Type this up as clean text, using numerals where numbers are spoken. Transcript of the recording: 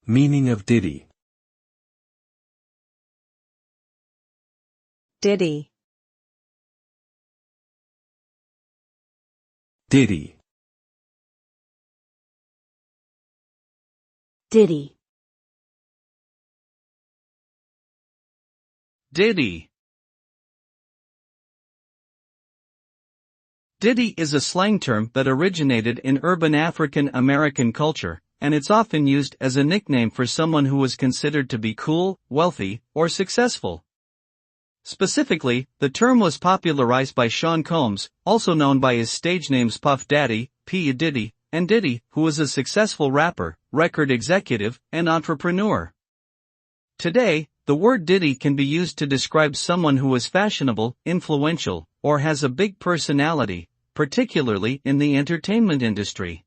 Meaning of diddy. Diddy. Diddy. Diddy. Diddy. Diddy is a slang term that originated in urban African American culture, and it's often used as a nickname for someone who was considered to be cool, wealthy, or successful. Specifically, the term was popularized by Sean Combs, also known by his stage names Puff Daddy, P. Diddy, and Diddy, who was a successful rapper, record executive, and entrepreneur. Today, the word Diddy can be used to describe someone who is fashionable, influential, or has a big personality, particularly in the entertainment industry.